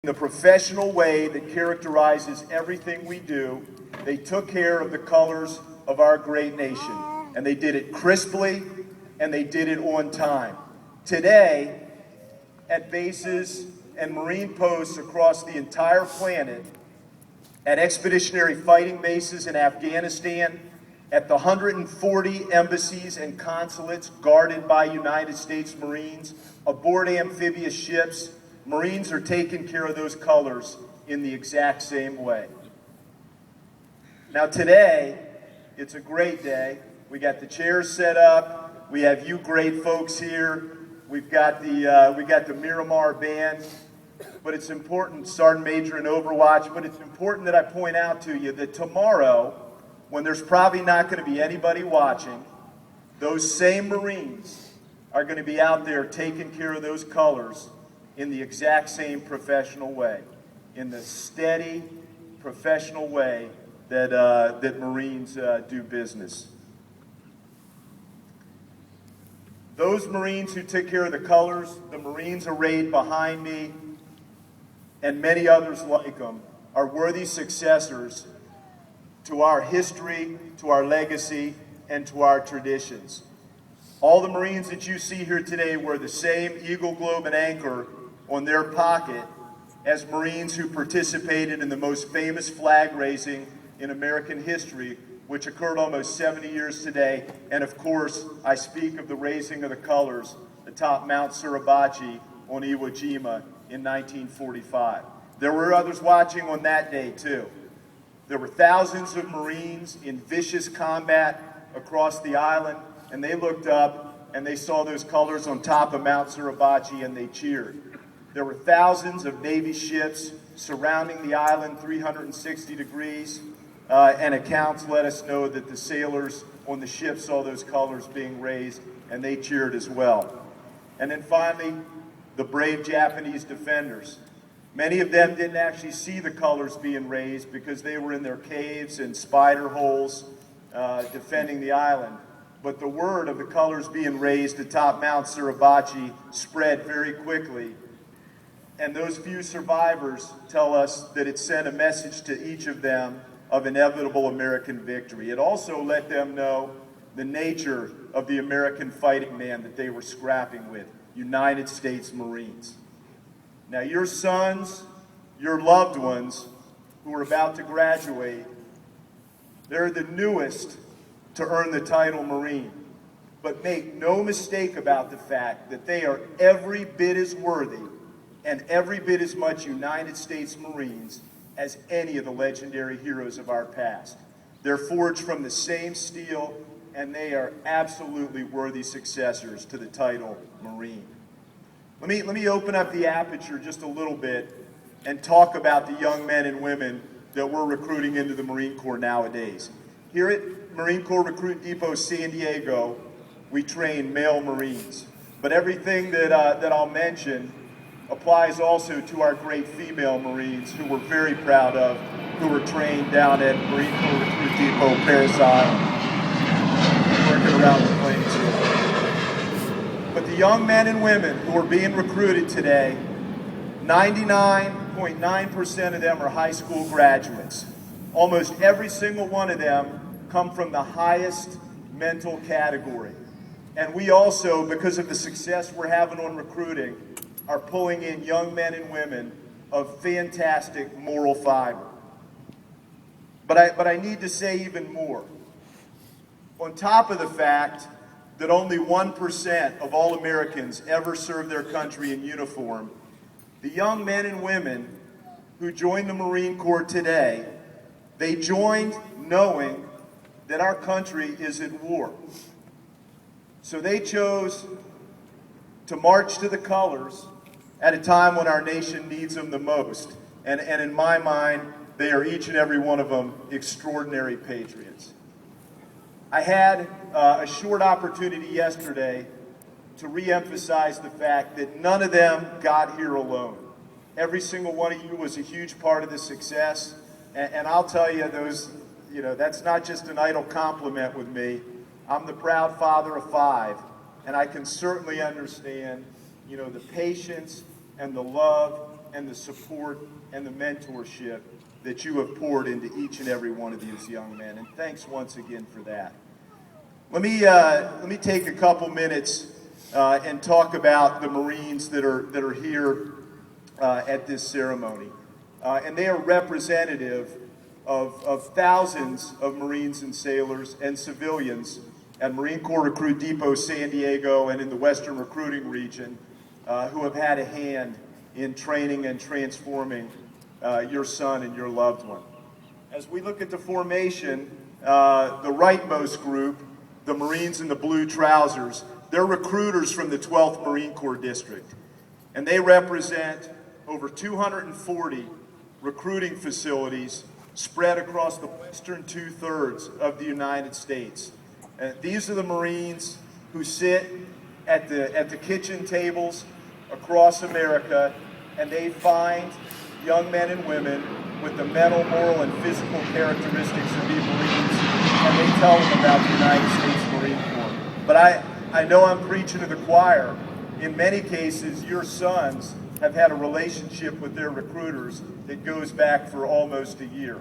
The professional way that characterizes everything we do. They took care of the colors of our great nation, and they did it crisply, and they did it on time. Today, at bases and Marine posts across the entire planet, at expeditionary fighting bases in Afghanistan, at the 140 embassies and consulates guarded by United States Marines, aboard amphibious ships, Marines are taking care of those colors in the exact same way. Now today, it's a great day. We got the chairs set up. We have you great folks here. We've got the Miramar Band. But it's important, Sergeant Major in Overwatch, but it's important that I point out to you that tomorrow, when there's probably not going to be anybody watching, those same Marines are going to be out there taking care of those colors in the exact same professional way, in the steady, professional way that Marines do business. Those Marines who took care of the colors, the Marines arrayed behind me, and many others like them, are worthy successors to our history, to our legacy, and to our traditions. All the Marines that you see here today wear the same Eagle, Globe, and Anchor on their pocket as Marines who participated in the most famous flag raising in American history, which occurred almost 70 years today. And of course, I speak of the raising of the colors atop Mount Suribachi on Iwo Jima in 1945. There were others watching on that day too. There were thousands of Marines in vicious combat across the island, and they looked up and they saw those colors on top of Mount Suribachi and they cheered. There were thousands of Navy ships surrounding the island 360 degrees, and accounts let us know that the sailors on the ship saw those colors being raised and they cheered as well. And then finally, the brave Japanese defenders. Many of them didn't actually see the colors being raised because they were in their caves and spider holes defending the island. But the word of the colors being raised atop Mount Suribachi spread very quickly. And those few survivors tell us that it sent a message to each of them of inevitable American victory. It also let them know the nature of the American fighting man that they were scrapping with, United States Marines. Now your sons, your loved ones who are about to graduate, they're the newest to earn the title Marine. But make no mistake about the fact that they are every bit as worthy and every bit as much United States Marines as any of the legendary heroes of our past. They're forged from the same steel, and they are absolutely worthy successors to the title Marine. Let me open up the aperture just a little bit and talk about the young men and women that we're recruiting into the Marine Corps nowadays. Here at Marine Corps Recruit Depot San Diego, we train male Marines. But everything that I'll mention applies also to our great female Marines who we're very proud of, who were trained down at Marine Corps Recruit Depot, Paris Island, working around the plains here. But the young men and women who are being recruited today, 99.9% of them are high school graduates. Almost every single one of them come from the highest mental category. And we also, because of the success we're having on recruiting, are pulling in young men and women of fantastic moral fiber. But I need to say even more. On top of the fact that only 1% of all Americans ever serve their country in uniform, the young men and women who join the Marine Corps today, they joined knowing that our country is at war. So they chose to march to the colors at a time when our nation needs them the most. And in my mind, they are each and every one of them extraordinary patriots. I had a short opportunity yesterday to re-emphasize the fact that none of them got here alone. Every single one of you was a huge part of the success. And I'll tell you, that's not just an idle compliment with me. I'm the proud father of 5, and I can certainly understand, the patience and the love and the support and the mentorship that you have poured into each and every one of these young men. And thanks once again for that. Let me take a couple minutes and talk about the Marines that are here at this ceremony. And they are representative of thousands of Marines and sailors and civilians at Marine Corps Recruit Depot San Diego and in the Western Recruiting Region who have had a hand in training and transforming your son and your loved one. As we look at the formation, the rightmost group, the Marines in the blue trousers, they're recruiters from the 12th Marine Corps District. And they represent over 240 recruiting facilities spread across the western two-thirds of the United States. These are the Marines who sit at the kitchen tables across America, and they find young men and women with the mental, moral, and physical characteristics of these Marines, and they tell them about the United States Marine Corps. But I know I'm preaching to the choir. In many cases, your sons have had a relationship with their recruiters that goes back for almost a year.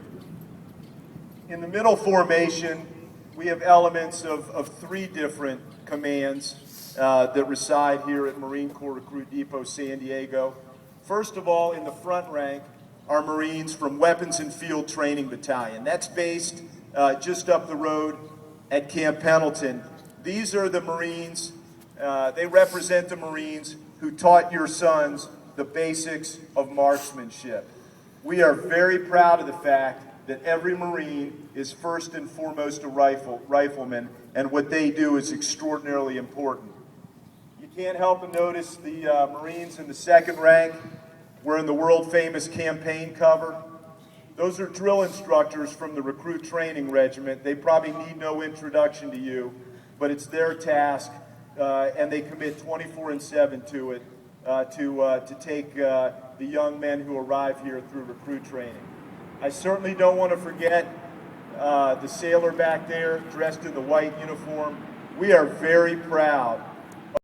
In the middle formation, we have elements of three different commands that reside here at Marine Corps Recruit Depot San Diego. First of all, in the front rank are Marines from Weapons and Field Training Battalion. That's based just up the road at Camp Pendleton. These are the Marines, they represent the Marines who taught your sons the basics of marksmanship. We are very proud of the fact that every Marine is first and foremost a rifleman, and what they do is extraordinarily important. You can't help but notice the Marines in the second rank wearing the world-famous campaign cover. Those are drill instructors from the Recruit Training Regiment. They probably need no introduction to you, but it's their task, and they commit 24/7 to it, to take the young men who arrive here through recruit training. I certainly don't want to forget the sailor back there dressed in the white uniform. We are very proud